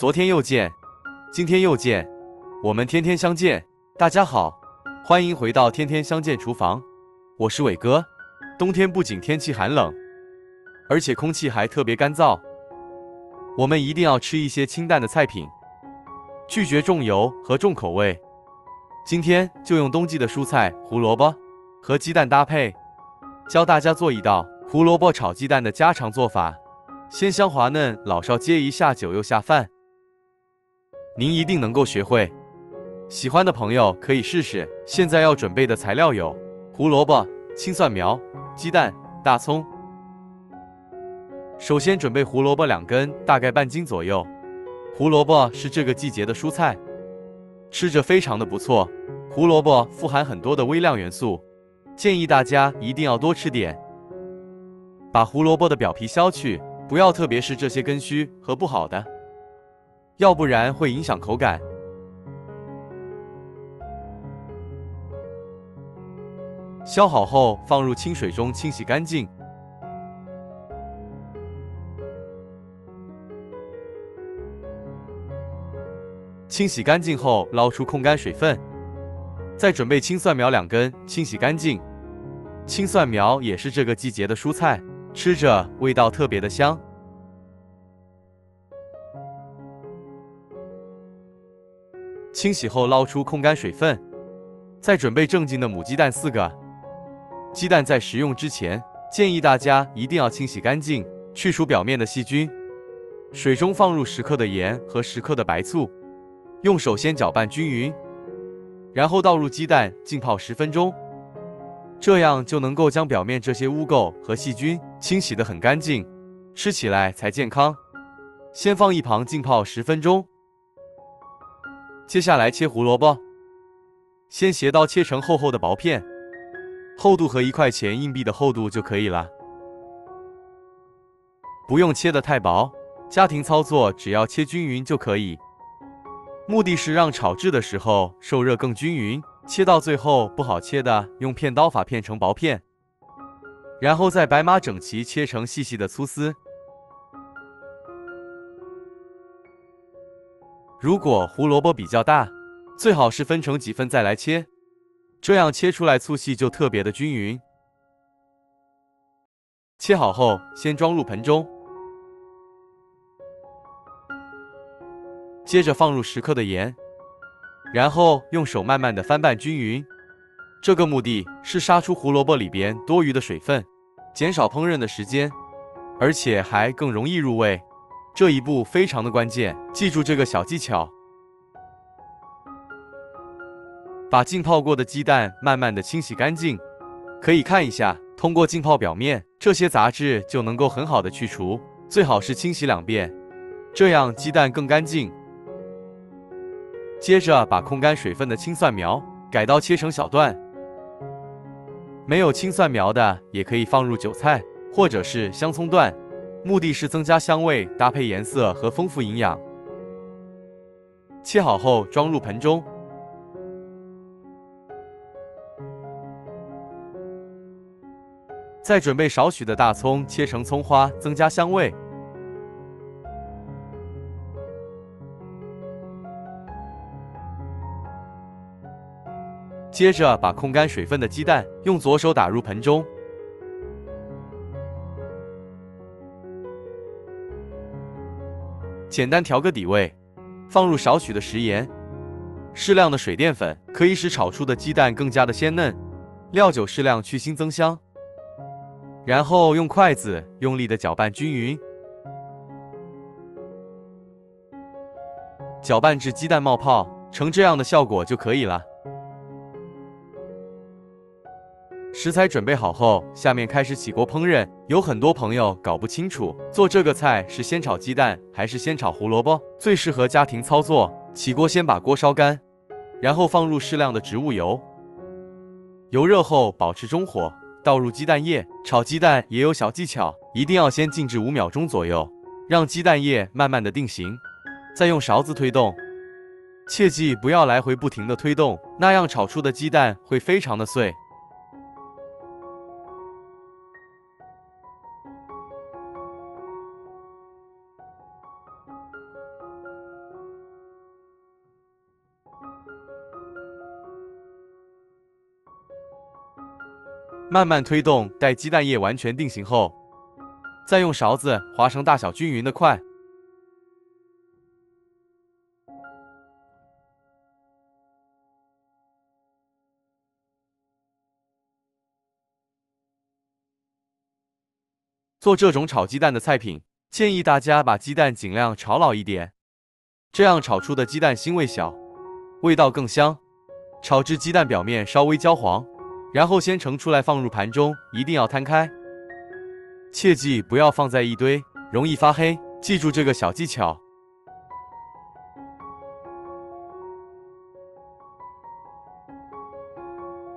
昨天又见，今天又见，我们天天相见。大家好，欢迎回到天天相见厨房，我是伟哥。冬天不仅天气寒冷，而且空气还特别干燥，我们一定要吃一些清淡的菜品，拒绝重油和重口味。今天就用冬季的蔬菜胡萝卜和鸡蛋搭配，教大家做一道胡萝卜炒鸡蛋的家常做法，鲜香滑嫩，老少皆宜，下酒又下饭。您一定能够学会，喜欢的朋友可以试试。现在要准备的材料有胡萝卜、青蒜苗、鸡蛋、大葱。首先准备胡萝卜2根，大概半斤左右。胡萝卜是这个季节的蔬菜，吃着非常的不错。胡萝卜富含很多的微量元素，建议大家一定要多吃点。把胡萝卜的表皮削去，不要特别是这些根须和不好的，要不然会影响口感。削好后放入清水中清洗干净。清洗干净后捞出控干水分。再准备青蒜苗2根，清洗干净。青蒜苗也是这个季节的蔬菜，吃着味道特别的香。清洗后捞出控干水分。再准备正经的母鸡蛋4个。鸡蛋在食用之前，建议大家一定要清洗干净，去除表面的细菌。水中放入10克的盐和10克的白醋，用手先搅拌均匀，然后倒入鸡蛋浸泡10分钟，这样就能够将表面这些污垢和细菌清洗得很干净，吃起来才健康。先放一旁浸泡10分钟。接下来切胡萝卜，先斜刀切成厚厚的薄片，厚度和1块钱硬币的厚度就可以了，不用切得太薄，家庭操作只要切均匀就可以。目的是让炒制的时候受热更均匀，切到最后不好切的，用片刀法片成薄片，然后再白码整齐切成细细的粗丝。如果胡萝卜比较大，最好是分成几份再来切，这样切出来粗细就特别的均匀。切好后先装入盆中，接着放入10克的盐，然后用手慢慢的翻拌均匀。这个目的是杀出胡萝卜里边多余的水分，减少烹饪的时间，而且还更容易入味。这一步非常的关键，记住这个小技巧。把浸泡过的鸡蛋慢慢的清洗干净，可以看一下，通过浸泡表面，这些杂质就能够很好的去除，最好是清洗2遍，这样鸡蛋更干净。接着把控干水分的青蒜苗改刀切成小段，没有青蒜苗的也可以放入韭菜或者是香葱段，目的是增加香味，搭配颜色和丰富营养。切好后装入盆中，再准备少许的大葱切成葱花，增加香味。接着把控干水分的鸡蛋用左手打入盆中，简单调个底味，放入少许的食盐，适量的水淀粉，可以使炒出的鸡蛋更加的鲜嫩。料酒适量去腥增香，然后用筷子用力的搅拌均匀，搅拌至鸡蛋冒泡，成这样的效果就可以了。食材准备好后，下面开始起锅烹饪。有很多朋友搞不清楚做这个菜是先炒鸡蛋还是先炒胡萝卜，最适合家庭操作。起锅先把锅烧干，然后放入适量的植物油，油热后保持中火，倒入鸡蛋液。炒鸡蛋也有小技巧，一定要先静置5秒钟左右，让鸡蛋液慢慢的定型，再用勺子推动，切记不要来回不停的推动，那样炒出的鸡蛋会非常的碎。慢慢推动，待鸡蛋液完全定型后，再用勺子划成大小均匀的块。做这种炒鸡蛋的菜品，建议大家把鸡蛋尽量炒老一点，这样炒出的鸡蛋腥味小，味道更香。炒至鸡蛋表面稍微焦黄，然后先盛出来放入盘中，一定要摊开，切记不要放在一堆，容易发黑。记住这个小技巧。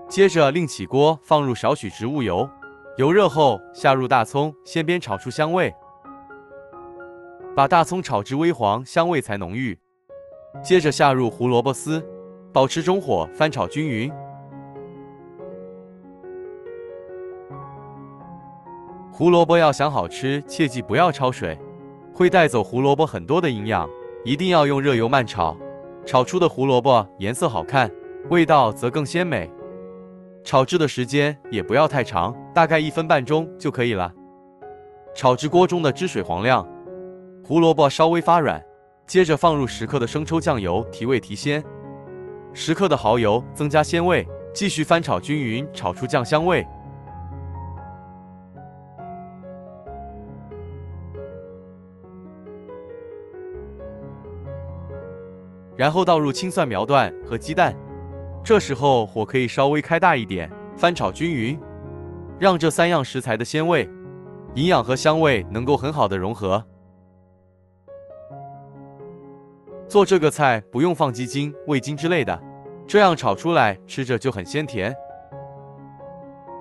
接着另起锅，放入少许植物油。油热后，下入大葱，先煸炒出香味，把大葱炒至微黄，香味才浓郁。接着下入胡萝卜丝，保持中火翻炒均匀。胡萝卜要想好吃，切记不要焯水，会带走胡萝卜很多的营养。一定要用热油慢炒，炒出的胡萝卜颜色好看，味道则更鲜美。炒制的时间也不要太长，大概1分半钟就可以了。炒至锅中的汁水黄亮，胡萝卜稍微发软，接着放入10克的生抽酱油提味提鲜，10克的蚝油增加鲜味，继续翻炒均匀，炒出酱香味。然后倒入青蒜苗段和鸡蛋。这时候火可以稍微开大一点，翻炒均匀，让这3样食材的鲜味、营养和香味能够很好的融合。做这个菜不用放鸡精、味精之类的，这样炒出来吃着就很鲜甜。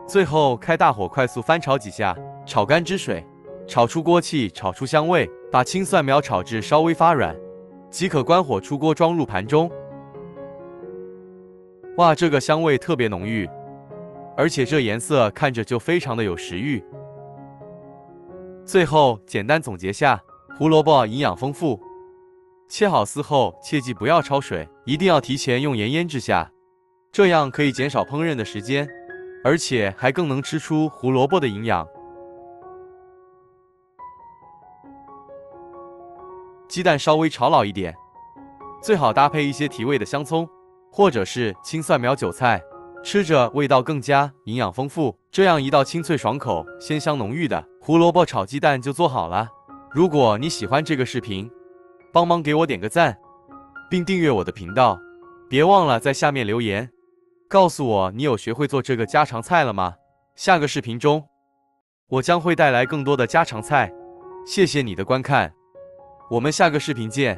最后开大火快速翻炒几下，炒干汁水，炒出锅气，炒出香味，把青蒜苗炒至稍微发软，即可关火出锅装入盘中。哇，这个香味特别浓郁，而且这颜色看着就非常的有食欲。最后简单总结下，胡萝卜营养丰富，切好丝后切记不要焯水，一定要提前用盐腌制下，这样可以减少烹饪的时间，而且还更能吃出胡萝卜的营养。鸡蛋稍微炒老一点，最好搭配一些提味的香葱，或者是青蒜苗韭菜，吃着味道更佳，营养丰富。这样一道清脆爽口、鲜香浓郁的胡萝卜炒鸡蛋就做好了。如果你喜欢这个视频，帮忙给我点个赞，并订阅我的频道。别忘了在下面留言，告诉我你有学会做这个家常菜了吗？下个视频中，我将会带来更多的家常菜。谢谢你的观看，我们下个视频见。